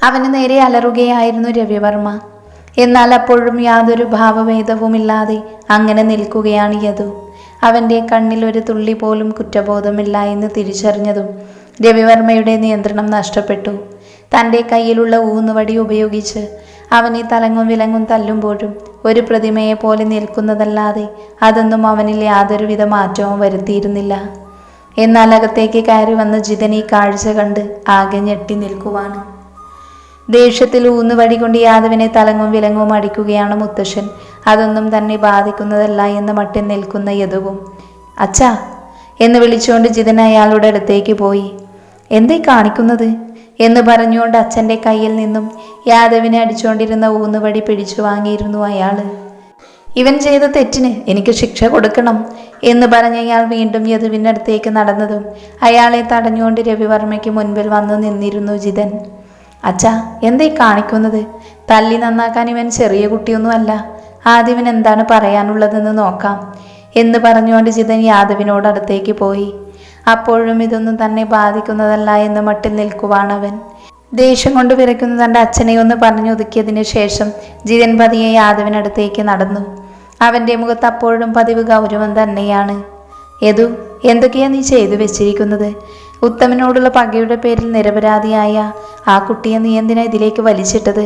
അവന് നേരെ അലറുകയായിരുന്നു രവിവർമ്മ. എന്നാൽ അപ്പോഴും യാതൊരു ഭാവഭേദവുമില്ലാതെ അങ്ങനെ നിൽക്കുകയാണ് യദു. അവൻ്റെ കണ്ണിൽ ഒരു തുള്ളി പോലും കുറ്റബോധമില്ല എന്ന് തിരിച്ചറിഞ്ഞതും രവിവർമ്മയുടെ നിയന്ത്രണം നഷ്ടപ്പെട്ടു. തൻ്റെ കയ്യിലുള്ള ഊന്നുവടി ഉപയോഗിച്ച് അവനെ തലങ്ങും വിലങ്ങും തല്ലുമ്പോഴും ഒരു പ്രതിമയെ പോലെ നിൽക്കുന്നതല്ലാതെ അതൊന്നും അവനിൽ യാതൊരുവിധ മാറ്റവും വരുത്തിയിരുന്നില്ല. എന്നാൽ അകത്തേക്ക് കയറി വന്ന ജിതൻ ഈ കാഴ്ച കണ്ട് ആകെ ഞെട്ടി നിൽക്കുവാണ്. ദേഷ്യത്തിൽ ഊന്നുവടി കൊണ്ട് യാദവിനെ തലങ്ങും വിലങ്ങും അടിക്കുകയാണ് മുത്തശ്ശൻ. അതൊന്നും തന്നെ ബാധിക്കുന്നതല്ല എന്ന് മട്ടിൽ നിൽക്കുന്ന യദുവും അച്ഛാ എന്ന് വിളിച്ചുകൊണ്ട് ജിതൻ അയാളുടെ അടുത്തേക്ക് പോയി. എന്തേ കാണിക്കുന്നത് എന്ന് പറഞ്ഞുകൊണ്ട് അച്ഛൻ്റെ കയ്യിൽ നിന്നും യാദവിനെ അടിച്ചുകൊണ്ടിരുന്ന ഊന്നുവടി പിടിച്ചു വാങ്ങിയിരുന്നു അയാൾ. ഇവൻ ചെയ്ത തെറ്റിന് എനിക്ക് ശിക്ഷ കൊടുക്കണം എന്ന് പറഞ്ഞ അയാൾ വീണ്ടും യദുവിൻ്റെ അടുത്തേക്ക് നടന്നതും അയാളെ തടഞ്ഞുകൊണ്ട് രവിവർമ്മയ്ക്ക് മുൻപിൽ വന്നു നിന്നിരുന്നു ജിതൻ. അച്ഛാ എന്തേ കാണിക്കുന്നത്? തല്ലി നന്നാക്കാൻ ഇവൻ ചെറിയ കുട്ടിയൊന്നുമല്ല. ആദ്യം ഇവൻ എന്താണ് പറയാനുള്ളതെന്ന് നോക്കാം എന്ന് പറഞ്ഞുകൊണ്ട് ജിതൻ യാദവിനോട് അടുത്തേക്ക് പോയി. അപ്പോഴും ഇതൊന്നും തന്നെ ബാധിക്കുന്നതല്ല എന്ന് മട്ടിൽ നിൽക്കുവാണവൻ. ദേഷ്യം കൊണ്ട് വിറയ്ക്കുന്ന തൻ്റെ അച്ഛനെ ഒന്ന് പറഞ്ഞൊതുക്കിയതിന് ശേഷം ജിതൻ പതിയെ യാദവിനടുത്തേക്ക് നടന്നു. അവൻ്റെ മുഖത്ത് അപ്പോഴും പതിവ് ഗൗരവം തന്നെയാണ്. യദു, എന്തൊക്കെയാ നീ ചെയ്തു വെച്ചിരിക്കുന്നത്? ഉത്തമനോടുള്ള പകയുടെ പേരിൽ നിരപരാധിയായ ആ കുട്ടിയെ നീ എന്തിനാ ഇതിലേക്ക് വലിച്ചിട്ടത്?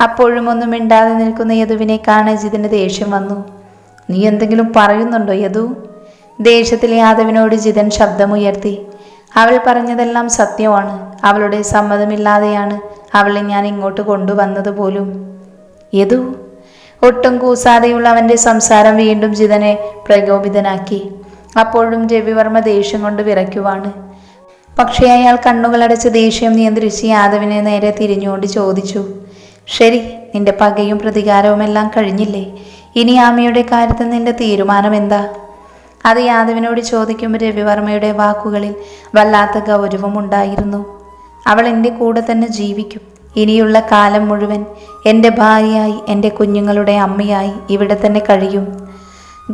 അപ്പോഴും ഒന്നും മിണ്ടാതെ നിൽക്കുന്ന യദുവിനെ കാണാൻ ജിതന് ദേഷ്യം വന്നു. നീ എന്തെങ്കിലും പറയുന്നുണ്ടോ യദു? ദേഷ്യത്തിൽ യാദവിനോട് ജിതൻ ശബ്ദമുയർത്തി. അവൾ പറഞ്ഞതെല്ലാം സത്യമാണ്. അവളുടെ സമ്മതമില്ലാതെയാണ് അവളെ ഞാൻ ഇങ്ങോട്ട് കൊണ്ടുവന്നത് പോലും. യദു, ഒട്ടും കൂസാതെയുള്ള അവൻ്റെ സംസാരം വീണ്ടും ജിതനെ പ്രകോപിതനാക്കി. അപ്പോഴും രവിവർമ്മ ദേഷ്യം കൊണ്ട് വിറയ്ക്കുവാണ്. പക്ഷേ അയാൾ കണ്ണുകളടച്ച് ദേഷ്യം നിയന്ത്രിച്ച് യാദവിനെ നേരെ തിരിഞ്ഞുകൊണ്ട് ചോദിച്ചു, ശരി, നിന്റെ പകയും പ്രതികാരവും എല്ലാം കഴിഞ്ഞില്ലേ? ഇനി ആമയുടെ കാര്യത്തിൽ നിന്റെ തീരുമാനം എന്താ? അത് യാദവിനോട് ചോദിക്കുമ്പോൾ രവിവർമ്മയുടെ വാക്കുകളിൽ വല്ലാത്ത ഗൗരവമുണ്ടായിരുന്നു. അവൾ എൻ്റെ കൂടെ തന്നെ ജീവിക്കും. ഇനിയുള്ള കാലം മുഴുവൻ എൻ്റെ ഭാര്യയായി എൻ്റെ കുഞ്ഞുങ്ങളുടെ അമ്മയായി ഇവിടെ തന്നെ കഴിയും.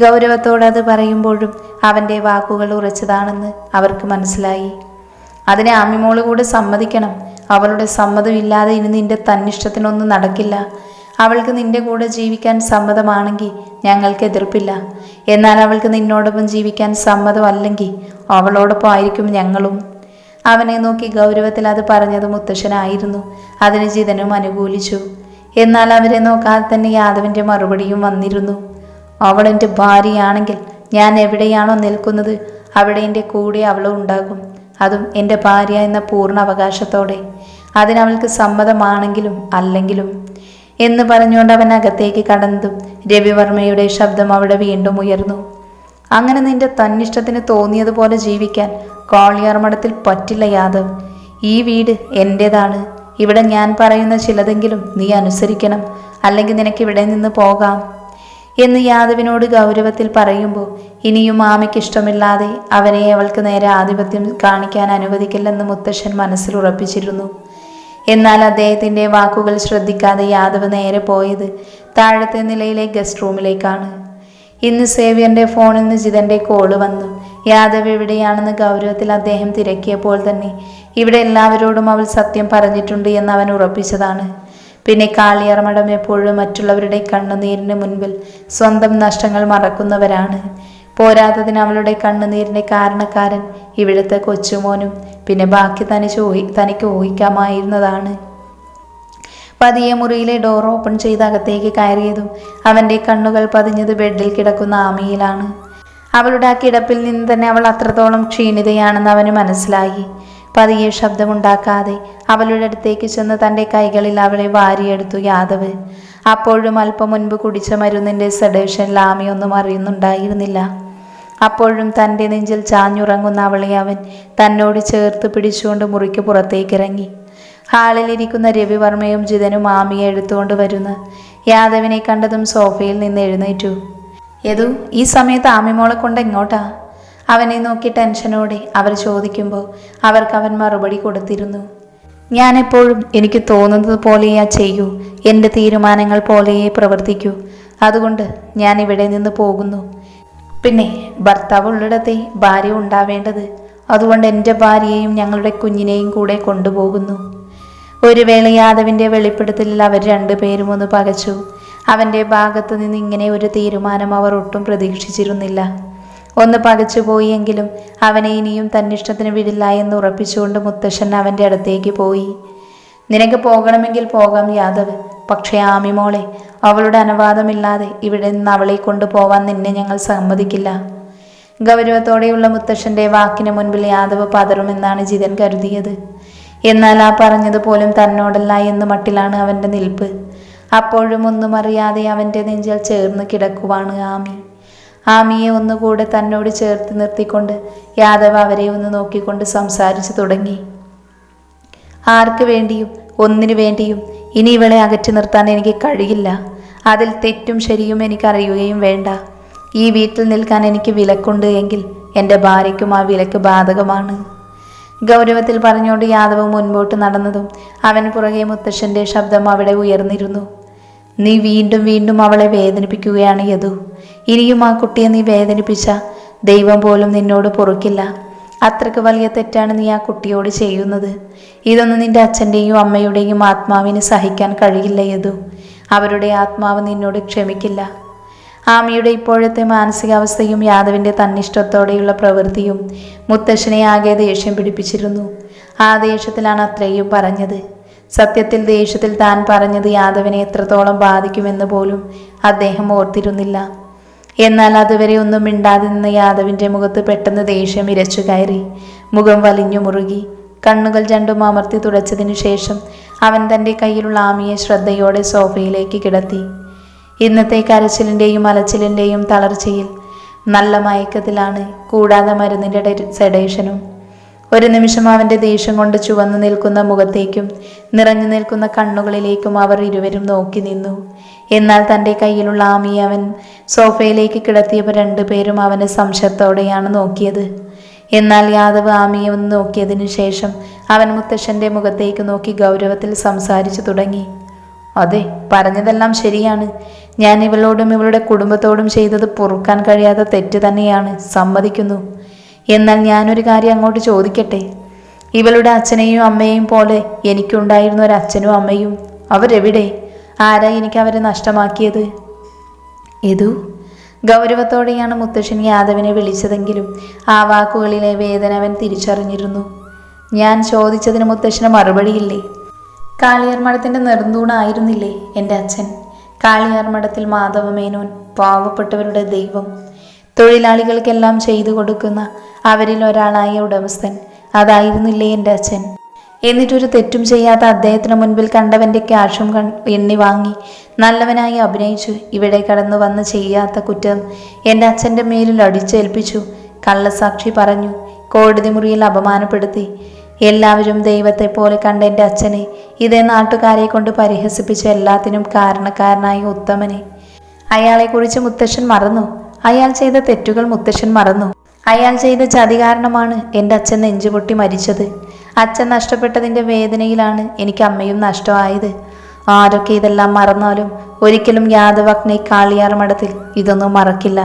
ഗൗരവത്തോടെ അത് പറയുമ്പോഴും അവൻ്റെ വാക്കുകൾ ഉറച്ചതാണെന്ന് അവർക്ക് മനസ്സിലായി. അതിനെ ആമിമോള് കൂടെ സമ്മതിക്കണം. അവളുടെ സമ്മതമില്ലാതെ ഇനി നിന്റെ തന്നിഷ്ടത്തിനൊന്നും നടക്കില്ല. അവൾക്ക് നിന്റെ കൂടെ ജീവിക്കാൻ സമ്മതമാണെങ്കിൽ ഞങ്ങൾക്ക് എതിർപ്പില്ല. എന്നാൽ അവൾക്ക് നിന്നോടൊപ്പം ജീവിക്കാൻ സമ്മതമല്ലെങ്കിൽ അവളോടൊപ്പം ആയിരിക്കും ഞങ്ങളും. അവനെ നോക്കി ഗൗരവത്തിൽ അത് പറഞ്ഞത് മുത്തശ്ശനായിരുന്നു. അതിന് ജിതനും അനുകൂലിച്ചു. എന്നാൽ അവരെ നോക്കാതെ തന്നെ യാദവിൻ്റെ മറുപടിയും വന്നിരുന്നു. അവൾ എൻ്റെ ഭാര്യയാണെങ്കിൽ ഞാൻ എവിടെയാണോ നിൽക്കുന്നത് അവിടെ എൻ്റെ കൂടെ അവളും ഉണ്ടാകും. അതും എൻ്റെ ഭാര്യ എന്ന പൂർണ്ണ അവകാശത്തോടെ. അതിനവൾക്ക് സമ്മതമാണെങ്കിലും അല്ലെങ്കിലും എന്ന് പറഞ്ഞുകൊണ്ട് അവൻ അകത്തേക്ക് കടന്നതും രവിവർമ്മയുടെ ശബ്ദം അവിടെ വീണ്ടും ഉയർന്നു. അങ്ങനെ നിന്റെ തന്നിഷ്ടത്തിന് തോന്നിയതുപോലെ ജീവിക്കാൻ കോളിയാർ മഠത്തിൽ പറ്റില്ല യാദവ്. ഈ വീട് എൻ്റേതാണ്. ഇവിടെ ഞാൻ പറയുന്ന ചിലതെങ്കിലും നീ അനുസരിക്കണം, അല്ലെങ്കിൽ നിനക്ക് ഇവിടെ നിന്ന് പോകാം എന്ന് യാദവിനോട് ഗൗരവത്തിൽ പറയുമ്പോൾ ഇനിയും ആമയ്ക്ക് ഇഷ്ടമില്ലാതെ അവനെ അവൾക്ക് നേരെ ആധിപത്യം കാണിക്കാൻ അനുവദിക്കില്ലെന്ന് മുത്തശ്ശൻ മനസ്സിൽ ഉറപ്പിച്ചിരുന്നു. എന്നാൽ അദ്ദേഹത്തിൻ്റെ വാക്കുകൾ ശ്രദ്ധിക്കാതെ യാദവ് നേരെ പോയത് താഴത്തെ നിലയിലെ ഗസ്റ്റ് റൂമിലേക്കാണ്. ഇന്ന് സേവ്യറിൻ്റെ ഫോണിൽ നിന്ന് ജിതൻ്റെ കോള് വന്നു. യാദവ് എവിടെയാണെന്ന് ഗൗരവത്തിൽ അദ്ദേഹം തിരക്കിയപ്പോൾ തന്നെ ഇവിടെ എല്ലാവരോടും അവൾ സത്യം പറഞ്ഞിട്ടുണ്ട് എന്ന് അവൻ ഉറപ്പിച്ചതാണ്. പിന്നെ കാളിയാർ മഠം എപ്പോഴും മറ്റുള്ളവരുടെ കണ്ണുനീരിന് മുൻപിൽ സ്വന്തം നഷ്ടങ്ങൾ മറക്കുന്നവരാണ്. പോരാത്തതിന് അവളുടെ കണ്ണുനീരിൻ്റെ കാരണക്കാരൻ ഇവിടുത്തെ കൊച്ചുമോനും. പിന്നെ ബാക്കി തനിക്ക് ഊഹിക്കാമായിരുന്നതാണ്. പതിയെ മുറിയിലെ ഡോർ ഓപ്പൺ ചെയ്ത് അകത്തേക്ക് കയറിയതും അവൻ്റെ കണ്ണുകൾ പതിഞ്ഞത് ബെഡിൽ കിടക്കുന്ന ആമിയിലാണ്. അവളുടെ ആ കിടപ്പിൽ നിന്ന് തന്നെ അവൾ അത്രത്തോളം ക്ഷീണിതയാണെന്ന് അവന് മനസ്സിലായി. പതിയെ ശബ്ദമുണ്ടാക്കാതെ അവളുടെ അടുത്തേക്ക് ചെന്ന് തൻ്റെ കൈകളിൽ അവളെ വാരിയെടുത്തു യാദവ്. അപ്പോഴും അല്പം മുൻപ് കുടിച്ച മരുന്നിൻ്റെ സെഡേഷനിൽ ആമിയൊന്നും അറിയുന്നുണ്ടായിരുന്നില്ല. അപ്പോഴും തൻ്റെ നെഞ്ചിൽ ചാഞ്ഞുറങ്ങുന്ന അവളെ അവൻ തന്നോട് ചേർത്ത് പിടിച്ചുകൊണ്ട് മുറിക്ക് പുറത്തേക്കിറങ്ങി. ഹാളിലിരിക്കുന്ന രവിവർമ്മയും ജിതനും ആമിയെ എടുത്തുകൊണ്ട് വരുന്ന യാദവിനെ കണ്ടതും സോഫയിൽ നിന്ന് എഴുന്നേറ്റു. യദു, ഈ സമയത്ത് ആമിമോളെ കൊണ്ട് എങ്ങോട്ടാ? അവനെ നോക്കി ടെൻഷനോടെ അവർ ചോദിക്കുമ്പോൾ അവർക്ക് അവൻ മറുപടി കൊടുത്തിരുന്നു. ഞാനെപ്പോഴും എനിക്ക് തോന്നുന്നത് പോലെയാ ചെയ്യൂ. എൻ്റെ തീരുമാനങ്ങൾ പോലെയേ പ്രവർത്തിക്കൂ. അതുകൊണ്ട് ഞാൻ ഇവിടെ നിന്ന് പോകുന്നു. പിന്നെ ഭർത്താവ് ഉള്ളിടത്തെ ഭാര്യ ഉണ്ടാവേണ്ടത്. അതുകൊണ്ട് എൻ്റെ ഭാര്യയെയും ഞങ്ങളുടെ കുഞ്ഞിനെയും കൂടെ കൊണ്ടുപോകുന്നു. ഒരു വേള യാദവിൻ്റെ വെളിപ്പെടുത്തലിൽ അവർ രണ്ടുപേരും ഒന്ന് പകച്ചു. അവൻ്റെ ഭാഗത്തു നിന്ന് ഇങ്ങനെ ഒരു തീരുമാനം അവർ ഒട്ടും പ്രതീക്ഷിച്ചിരുന്നില്ല. ഒന്ന് പകച്ചുപോയെങ്കിലും അവനെ ഇനിയും തന്നിഷ്ടത്തിന് വിടില്ല എന്ന് ഉറപ്പിച്ചുകൊണ്ട് മുത്തശ്ശൻ അവൻ്റെ അടുത്തേക്ക് പോയി. നിനക്ക് പോകണമെങ്കിൽ പോകാം യാദവ്, പക്ഷേ ആമി മോളെ, അവളുടെ അനുവാദമില്ലാതെ ഇവിടെ നിന്ന് അവളെ കൊണ്ടുപോവാൻ നിന്നെ ഞങ്ങൾ സമ്മതിക്കില്ല. ഗൗരവത്തോടെയുള്ള മുത്തശ്ശൻ്റെ വാക്കിന് മുൻപിൽ യാദവ് പതറുമെന്നാണ് ജിതൻ കരുതിയത്. എന്നാൽ ആ പറഞ്ഞതുപോലും തന്നോടല്ല എന്ന് മട്ടിലാണ് അവൻ്റെ നിൽപ്പ്. അപ്പോഴും ഒന്നും അറിയാതെ അവൻ്റെ നെഞ്ചിൽ ചേർന്ന് കിടക്കുവാണ് ആമി. ആമിയെ ഒന്നുകൂടെ തന്നോട് ചേർത്ത് നിർത്തിക്കൊണ്ട് യാദവ് അവരെ ഒന്ന് നോക്കിക്കൊണ്ട് സംസാരിച്ചു തുടങ്ങി. ആർക്ക് വേണ്ടിയും ഒന്നിനു വേണ്ടിയും ഇനി ഇവളെ അകറ്റി നിർത്താൻ എനിക്ക് കഴിയില്ല. അതിൽ തെറ്റും ശരിയും എനിക്കറിയുകയും വേണ്ട. ഈ വീട്ടിൽ നിൽക്കാൻ എനിക്ക് വിലക്കുണ്ട് എങ്കിൽ എൻ്റെ ഭാര്യയ്ക്കും ആ വിലക്ക് ബാധകമാണ്. ഗൗരവത്തിൽ പറഞ്ഞുകൊണ്ട് യാദവ് മുൻപോട്ട് നടന്നതും അവൻ പുറകെ മുത്തശ്ശൻ്റെ ശബ്ദം അവിടെ ഉയർന്നിരുന്നു. നീ വീണ്ടും വീണ്ടും അവളെ വേദനിപ്പിക്കുകയാണ് യദു. ഇനിയും ആ കുട്ടിയെ നീ വേദനിപ്പിച്ച ദൈവം പോലും നിന്നോട് പൊറുക്കില്ല. അത്രയ്ക്ക് വലിയ തെറ്റാണ് നീ ആ കുട്ടിയോട് ചെയ്യുന്നത്. ഇതൊന്നും നിന്റെ അച്ഛൻ്റെയും അമ്മയുടെയും ആത്മാവിന് സഹിക്കാൻ കഴിയില്ല യദു. അവരുടെ ആത്മാവ് നിന്നോട് ക്ഷമിക്കില്ല. ആമിയുടെ ഇപ്പോഴത്തെ മാനസികാവസ്ഥയും യാദവിൻ്റെ തന്നിഷ്ടത്തോടെയുള്ള പ്രവൃത്തിയും മുത്തശ്ശനെ ആകെ ദേഷ്യം പിടിപ്പിച്ചിരുന്നു. ആ ദേഷ്യത്തിലാണ് അത്രയും പറഞ്ഞത്. സത്യത്തിൽ ദേഷ്യത്തിൽ താൻ പറഞ്ഞത് യാദവിനെ എത്രത്തോളം ബാധിക്കുമെന്ന് പോലും അദ്ദേഹം ഓർത്തിരുന്നില്ല. എന്നാൽ അതുവരെ ഒന്നും മിണ്ടാതെ നിന്ന യാദവിൻ്റെ മുഖത്ത് പെട്ടെന്ന് ദേഷ്യം ഇരച്ചു കയറി. മുഖം വലിഞ്ഞു മുറുകി. കണ്ണുകൾ രണ്ടും അമർത്തി തുടച്ചതിനു ശേഷം അവൻ തൻ്റെ കയ്യിലുള്ള ആമിയെ ശ്രദ്ധയോടെ സോഫയിലേക്ക് കിടത്തി. ഇന്നത്തെ കരച്ചിലിൻ്റെയും അലച്ചിലിൻ്റെയും തളർച്ചയിൽ നല്ല മയക്കത്തിലാണ്, കൂടാതെ മരുന്നിൻ്റെ സെഡേഷനും. ഒരു നിമിഷം അവൻ്റെ ദേഷ്യം കൊണ്ട് ചുവന്നു നിൽക്കുന്ന മുഖത്തേക്കും നിറഞ്ഞു നിൽക്കുന്ന കണ്ണുകളിലേക്കും അവർ ഇരുവരും നോക്കി നിന്നു. എന്നാൽ തൻ്റെ കയ്യിലുള്ള ആമിയെ അവൻ സോഫയിലേക്ക് കിടത്തിയപ്പോൾ രണ്ടുപേരും അവനെ സംശയത്തോടെയാണ് നോക്കിയത്. എന്നാൽ യാദവ് ആമിയെ ഒന്ന് നോക്കിയതിനു ശേഷം അവൻ മുത്തശ്ശൻ്റെ മുഖത്തേക്ക് നോക്കി ഗൗരവത്തിൽ സംസാരിച്ചു തുടങ്ങി. അതെ, പറഞ്ഞതെല്ലാം ശരിയാണ്. ഞാൻ ഇവളോടും ഇവളുടെ കുടുംബത്തോടും ചെയ്തത് പൊറുക്കാൻ കഴിയാത്ത തെറ്റ് തന്നെയാണ്, സമ്മതിക്കുന്നു. എന്നാൽ ഞാനൊരു കാര്യം അങ്ങോട്ട് ചോദിക്കട്ടെ. ഇവളുടെ അച്ഛനെയും അമ്മയെയും പോലെ എനിക്കുണ്ടായിരുന്ന ഒരു അച്ഛനും അമ്മയും. അവരെവിടെ? ആരാ എനിക്ക് അവരെ നഷ്ടമാക്കിയത്? ഇതു ഗൗരവത്തോടെയാണ് മുത്തശ്ശൻ യാദവിനെ വിളിച്ചതെങ്കിലും ആ വാക്കുകളിലെ വേദന അവൻ തിരിച്ചറിഞ്ഞിരുന്നു. ഞാൻ ചോദിച്ചതിന് മുത്തശ്ശന് മറുപടിയില്ലേ? കാളിയാർമഠത്തിൻ്റെ നെടുന്തൂണായിരുന്നില്ലേ എൻ്റെ അച്ഛൻ? കാളിയാർമഠത്തിൽ മാധവമേനോൻ, പാവപ്പെട്ടവരുടെ ദൈവം, തൊഴിലാളികൾക്കെല്ലാം ചെയ്തു കൊടുക്കുന്ന അവരിൽ ഒരാളായ ഉടമസ്ഥൻ, അതായിരുന്നില്ലേ എൻ്റെ അച്ഛൻ? എന്നിട്ടൊരു തെറ്റും ചെയ്യാത്ത അദ്ദേഹത്തിന് മുൻപിൽ കണ്ടവൻ്റെ ക്യാഷും എണ്ണി വാങ്ങി നല്ലവനായി അഭിനയിച്ചു ഇവിടെ കടന്നു വന്ന് ചെയ്യാത്ത കുറ്റം എൻ്റെ അച്ഛൻ്റെ മേലിൽ അടിച്ചേൽപ്പിച്ചു. കള്ളസാക്ഷി പറഞ്ഞു, കോടതി മുറിയിൽ അപമാനപ്പെടുത്തി. എല്ലാവരും ദൈവത്തെ പോലെ കണ്ട എൻ്റെ അച്ഛനെ ഇതേ നാട്ടുകാരെ കൊണ്ട് പരിഹസിപ്പിച്ച എല്ലാത്തിനും കാരണക്കാരനായ ഉത്തമനെ, അയാളെക്കുറിച്ച് മുത്തശ്ശൻ മറന്നു. അയാൾ ചെയ്ത തെറ്റുകൾ മുത്തശ്ശൻ മറന്നു. അയാൾ ചെയ്ത ചതി കാരണമാണ് എൻ്റെ അച്ഛൻ നെഞ്ചുപൊട്ടി മരിച്ചത്. അച്ഛൻ നഷ്ടപ്പെട്ടതിൻ്റെ വേദനയിലാണ് എനിക്ക് അമ്മയും നഷ്ടമായത്. ആരൊക്കെ ഇതെല്ലാം മറന്നാലും ഒരിക്കലും യാദവഗ്നെ കാളിയാർ മഠത്തിൽ ഇതൊന്നും മറക്കില്ല.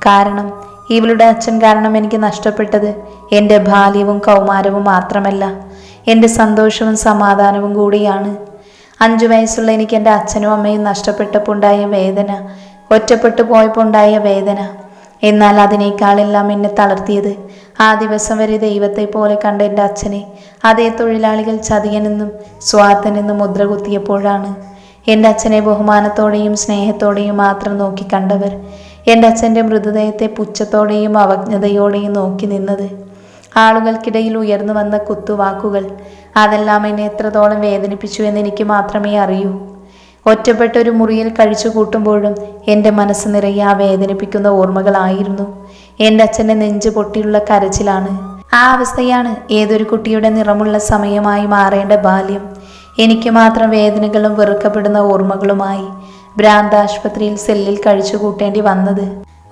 കാരണം ഇവളുടെ അച്ഛൻ കാരണം എനിക്ക് നഷ്ടപ്പെട്ടത് എൻ്റെ ബാല്യവും കൗമാരവും മാത്രമല്ല, എൻ്റെ സന്തോഷവും സമാധാനവും കൂടിയാണ്. 5 വയസ്സുള്ള എനിക്ക് എൻ്റെ അച്ഛനും അമ്മയും നഷ്ടപ്പെട്ടപ്പോൾ ഉണ്ടായ വേദന, ഒറ്റപ്പെട്ടു പോയപ്പോൾ ഉണ്ടായ വേദന. എന്നാൽ അതിനേക്കാളെല്ലാം എന്നെ തളർത്തിയത് ആ ദിവസം വരെ ദൈവത്തെ പോലെ കണ്ട എൻ്റെ അച്ഛനെ അതേ തൊഴിലാളികൾ ചതിയനെന്നും സ്വാർത്ഥനെന്നും മുദ്ര കുത്തിയപ്പോഴാണ്. എൻ്റെ അച്ഛനെ ബഹുമാനത്തോടെയും സ്നേഹത്തോടെയും മാത്രം നോക്കി കണ്ടവർ എൻ്റെ അച്ഛൻ്റെ മൃതദേഹത്തെ പുച്ഛത്തോടെയും അവജ്ഞതയോടെയും നോക്കി നിന്നത്. ആളുകൾക്കിടയിൽ ഉയർന്നു വന്ന കുത്തുവാക്കുകൾ, അതെല്ലാം എന്നെ എത്രത്തോളം വേദനിപ്പിച്ചു എന്ന് എനിക്ക് മാത്രമേ അറിയൂ. ഒറ്റപ്പെട്ട ഒരു മുറിയിൽ കഴിച്ചു കൂട്ടുമ്പോഴും എൻ്റെ മനസ്സ് നിറയെ ആ വേദനിപ്പിക്കുന്ന ഓർമ്മകളായിരുന്നു. എൻ്റെ അച്ഛൻ്റെ നെഞ്ച് പൊട്ടിയുള്ള കരച്ചിലാണ്. ആ അവസ്ഥയാണ് ഏതൊരു കുട്ടിയുടെ നിറമുള്ള സമയമായി മാറേണ്ട ബാല്യം. എനിക്ക് മാത്രം വേദനകളും വെറുക്കപ്പെടുന്ന ഓർമ്മകളുമായി ഭ്രാന്താശുപത്രിയിൽ സെല്ലിൽ കഴിച്ചു കൂട്ടേണ്ടി വന്നത്.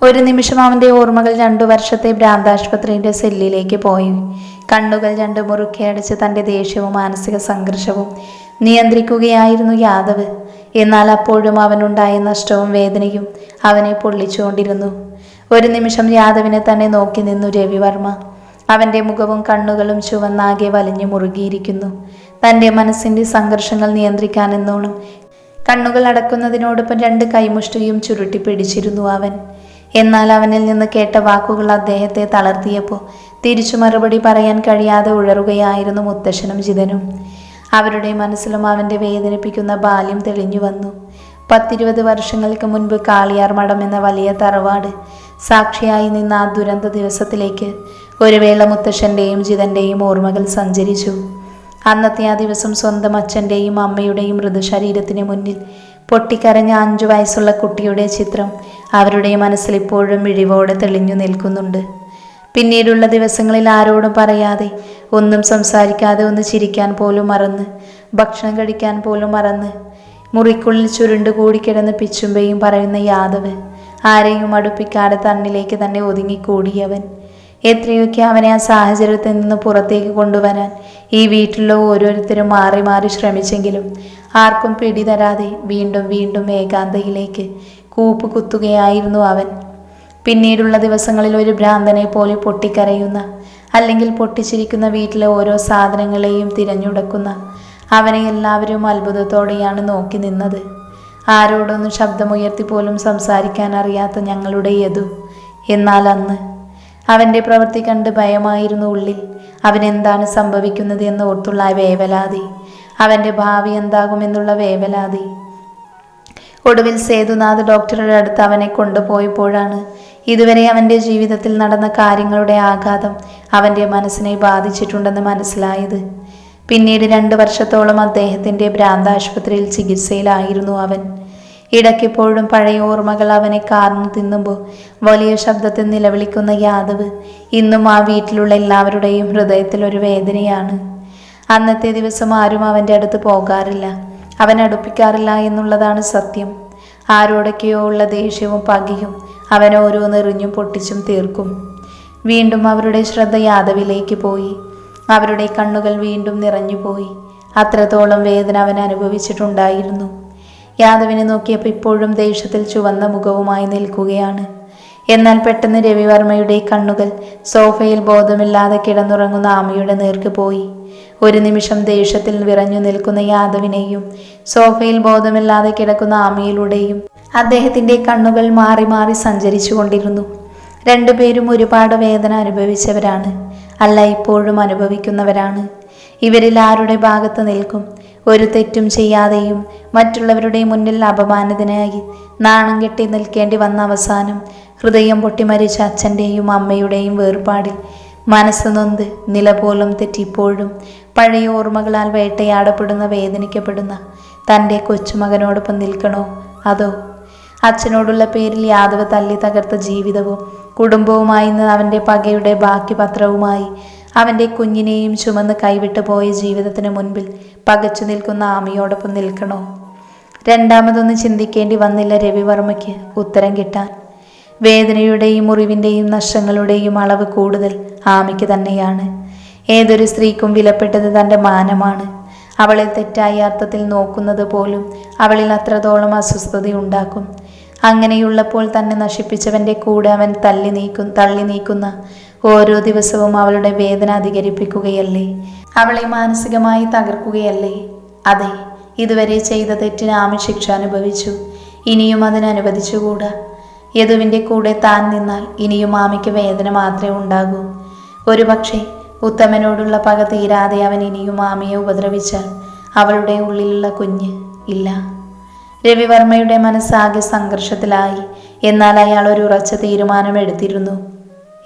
ഒരു നിമിഷം അവൻ്റെ ഓർമ്മകൾ 2 വർഷത്തെ ഭ്രാന്താശുപത്രിയുടെ സെല്ലിലേക്ക് പോയി. കണ്ണുകൾ 2 മുറുക്കി അടച്ച് തൻ്റെ ദേഷ്യവും മാനസിക സംഘർഷവും നിയന്ത്രിക്കുകയായിരുന്നു യാദവ്. എന്നാൽ അപ്പോഴും അവനുണ്ടായ നഷ്ടവും വേദനയും അവനെ പൊള്ളിച്ചുകൊണ്ടിരുന്നു. ഒരു നിമിഷം യാദവിനെ തന്നെ നോക്കി നിന്നു രവിവർമ്മ. അവൻ്റെ മുഖവും കണ്ണുകളും ചുവന്നാകെ വലിഞ്ഞു മുറുകിയിരിക്കുന്നു. തൻ്റെ മനസ്സിൻ്റെ സംഘർഷങ്ങൾ നിയന്ത്രിക്കാനെന്നോണം കണ്ണുകൾ അടക്കുന്നതിനോടൊപ്പം 2 കൈമുഷ്ടിയും ചുരുട്ടി പിടിച്ചിരുന്നു അവൻ. എന്നാൽ അവനിൽ നിന്ന് കേട്ട വാക്കുകൾ അദ്ദേഹത്തെ തളർത്തിയപ്പോൾ തിരിച്ചു മറുപടി പറയാൻ കഴിയാതെ ഉഴറുകയായിരുന്നു മുത്തശ്ശനും ജിതനും. അവരുടെ മനസ്സിലും അവൻ്റെ വേദനിപ്പിക്കുന്ന ബാല്യം തെളിഞ്ഞു വന്നു. 10-20 വർഷങ്ങൾക്ക് മുൻപ് കാളിയാർ മഠം എന്ന വലിയ തറവാട് സാക്ഷിയായി നിന്ന ആ ദുരന്ത ദിവസത്തിലേക്ക് ഒരു വേള മുത്തശ്ശൻ്റെയും ജിതൻ്റെയും ഓർമ്മകൾ സഞ്ചരിച്ചു. അന്നത്തെ ആ ദിവസം സ്വന്തം അച്ഛൻ്റെയും അമ്മയുടെയും മൃതശരീരത്തിന് മുന്നിൽ പൊട്ടിക്കരഞ്ഞ 5 വയസ്സുള്ള കുട്ടിയുടെ ചിത്രം അവരുടെ മനസ്സിൽ ഇപ്പോഴും മിഴിവോടെ തെളിഞ്ഞു നിൽക്കുന്നുണ്ട്. പിന്നീടുള്ള ദിവസങ്ങളിൽ ആരോടും പറയാതെ, ഒന്നും സംസാരിക്കാതെ, ഒന്ന് ചിരിക്കാൻ പോലും മറന്ന്, ഭക്ഷണം കഴിക്കാൻ പോലും മറന്ന്, മുറിക്കുള്ളിൽ ചുരുണ്ടുകൂടി കിടന്ന് പിച്ചുമ്പയും പറയുന്ന യാദവ്, ആരെയും അടുപ്പിക്കാതെ തന്നിലേക്ക് തന്നെ ഒതുങ്ങിക്കൂടിയവൻ. എത്രയൊക്കെ അവനെ ആ സാഹചര്യത്തിൽ നിന്ന് പുറത്തേക്ക് കൊണ്ടുവരാൻ ഈ വീട്ടിലുള്ള ഓരോരുത്തരും മാറി മാറി ശ്രമിച്ചെങ്കിലും ആർക്കും പിടിതരാതെ വീണ്ടും വീണ്ടും ഏകാന്തയിലേക്ക് കൂപ്പ് കുത്തുകയായിരുന്നു അവൻ. പിന്നീടുള്ള ദിവസങ്ങളിൽ ഒരു ഭ്രാന്തനെ പോലെ പൊട്ടിക്കരയുന്ന, അല്ലെങ്കിൽ പൊട്ടിച്ചിരിക്കുന്ന വീട്ടിലെ ഓരോ സാധനങ്ങളെയും തിരഞ്ഞുടക്കുന്ന അവനെ എല്ലാവരും അത്ഭുതത്തോടെയാണ് നോക്കി നിന്നത്. ആരോടൊന്നും ശബ്ദമുയർത്തി പോലും സംസാരിക്കാൻ അറിയാത്ത ഞങ്ങളുടെ യദു. എന്നാൽ അന്ന് അവൻ്റെ പ്രവൃത്തി കണ്ട് ഭയമായിരുന്നു ഉള്ളിൽ. അവനെന്താണ് സംഭവിക്കുന്നത് എന്ന് ഓർത്തുള്ള വേവലാതി, അവൻ്റെ ഭാവി എന്താകുമെന്നുള്ള വേവലാതി. ഒടുവിൽ സേതുനാഥ് ഡോക്ടറുടെ അടുത്ത് അവനെ കൊണ്ടുപോയപ്പോഴാണ് ഇതുവരെ അവൻ്റെ ജീവിതത്തിൽ നടന്ന കാര്യങ്ങളുടെ ആഘാതം അവൻ്റെ മനസ്സിനെ ബാധിച്ചിട്ടുണ്ടെന്ന് മനസ്സിലായത്. പിന്നീട് 2 വർഷത്തോളം അദ്ദേഹത്തിൻ്റെ ഭ്രാന്താശുപത്രിയിൽ ചികിത്സയിലായിരുന്നു അവൻ. ഇടയ്ക്കെപ്പോഴും പഴയ ഓർമ്മകൾ അവനെ കാർന്നു തിന്നുമ്പോൾ വലിയ ശബ്ദത്തിൽ നിലവിളിക്കുന്ന യാദവ് ഇന്നും ആ വീട്ടിലുള്ള എല്ലാവരുടെയും ഹൃദയത്തിൽ ഒരു വേദനയാണ്. അന്നത്തെ ദിവസം ആരും അവൻ്റെ അടുത്ത് പോകാറില്ല, അവൻ അടുപ്പിക്കാറില്ല എന്നുള്ളതാണ് സത്യം. ആരോടൊക്കെയോ ഉള്ള ദേഷ്യവും പകയും അവൻ ഓരോന്നെറിഞ്ഞും പൊട്ടിച്ചും തീർക്കും. വീണ്ടും അവരുടെ ശ്രദ്ധ യാദവിലേക്ക് പോയി. അവരുടെ കണ്ണുകൾ വീണ്ടും നിറഞ്ഞുപോയി. അത്രത്തോളം വേദന അവൻ അനുഭവിച്ചിട്ടുണ്ടായിരുന്നു. യാദവിനെ നോക്കിയപ്പോൾ ഇപ്പോഴും ദേഷ്യത്തിൽ ചുവന്ന മുഖവുമായി നിൽക്കുകയാണ്. എന്നാൽ പെട്ടെന്ന് രവിവർമ്മയുടെ കണ്ണുകൾ സോഫയിൽ ബോധമില്ലാതെ കിടന്നുറങ്ങുന്ന ആമയുടെ നേർക്ക് പോയി. ഒരു നിമിഷം ദേഷ്യത്തിൽ വിറഞ്ഞു നിൽക്കുന്ന യാദവിനെയും സോഫയിൽ ബോധമില്ലാതെ കിടക്കുന്ന ആമയിലൂടെയും അദ്ദേഹത്തിൻ്റെ കണ്ണുകൾ മാറി മാറി സഞ്ചരിച്ചു കൊണ്ടിരുന്നു. 2 പേരും ഒരുപാട് വേദന അനുഭവിച്ചവരാണ്, അല്ല ഇപ്പോഴും അനുഭവിക്കുന്നവരാണ്. ഇവരിൽ ആരുടെ ഭാഗത്ത് നിൽക്കും? ഒരു തെറ്റും ചെയ്യാതെയും മറ്റുള്ളവരുടെ മുന്നിൽ അപമാനിതനായി നാണം കെട്ടി നിൽക്കേണ്ടി വന്ന അവസാനം ഹൃദയം പൊട്ടിമരിച്ച അച്ഛൻ്റെയും അമ്മയുടെയും വേർപാടിൽ മനസ്സ് നൊന്ത് നില പോലും തെറ്റിപ്പോഴും പഴയ ഓർമ്മകളാൽ വേട്ടയാടപ്പെടുന്ന വേദനിക്കപ്പെടുന്ന തൻ്റെ കൊച്ചുമകനോടൊപ്പം നിൽക്കണോ? അതോ അച്ഛനോടുള്ള പേരിൽ യാദവ് തല്ലി തകർത്ത ജീവിതവും കുടുംബവുമായി അവൻ്റെ പകയുടെ ബാക്കി പത്രവുമായി അവൻ്റെ കുഞ്ഞിനെയും ചുമന്ന് കൈവിട്ടു പോയ ജീവിതത്തിന് മുൻപിൽ പകച്ചു നിൽക്കുന്ന ആമയോടൊപ്പം നിൽക്കണോ? രണ്ടാമതൊന്ന് ചിന്തിക്കേണ്ടി വന്നില്ല രവിവർമ്മയ്ക്ക് ഉത്തരം കിട്ടാൻ. വേദനയുടെയും മുറിവിൻ്റെയും നഷ്ടങ്ങളുടെയും അളവ് കൂടുതൽ ആമയ്ക്ക് തന്നെയാണ്. ഏതൊരു സ്ത്രീക്കും വിലപ്പെട്ടത് തൻ്റെ മാനമാണ്. അവളെ തെറ്റായ അർത്ഥത്തിൽ നോക്കുന്നത് പോലും അവളിൽ അത്രത്തോളം അസ്വസ്ഥതയുണ്ടാക്കും. അങ്ങനെയുള്ളപ്പോൾ തന്നെ നശിപ്പിച്ചവൻ്റെ കൂടെ അവൻ തള്ളി നീക്കുന്ന ഓരോ ദിവസവും അവളുടെ വേദന അധികരിപ്പിക്കുകയല്ലേ, അവളെ മാനസികമായി തകർക്കുകയല്ലേ? അതെ, ഇതുവരെ ചെയ്ത തെറ്റിന് ആമി ശിക്ഷ അനുഭവിച്ചു. ഇനിയും അതിനനുവദിച്ചുകൂടാ. യദുവിൻ്റെ കൂടെ താൻ നിന്നാൽ ഇനിയും ആമയ്ക്ക് വേദന മാത്രമേ ഉണ്ടാകൂ. ഒരുപക്ഷെ ഉത്തമനോടുള്ള പക തീരാതെ അവൻ ഇനിയും ആമയെ ഉപദ്രവിച്ചാൽ അവളുടെ ഉള്ളിലുള്ള കുഞ്ഞ് ഇല്ല. രവിവർമ്മയുടെ മനസ്സാകെ സംഘർഷത്തിലായി. എന്നാൽ അയാൾ ഒരു ഉറച്ച തീരുമാനമെടുത്തിരുന്നു.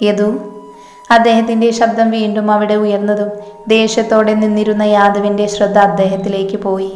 യദു. അദ്ദേഹത്തിൻ്റെ ശബ്ദം വീണ്ടും അവിടെ ഉയർന്നതും ദേഷ്യത്തോടെ നിന്നിരുന്ന യാദവിൻ്റെ ശ്രദ്ധ അദ്ദേഹത്തിലേക്ക് പോയി.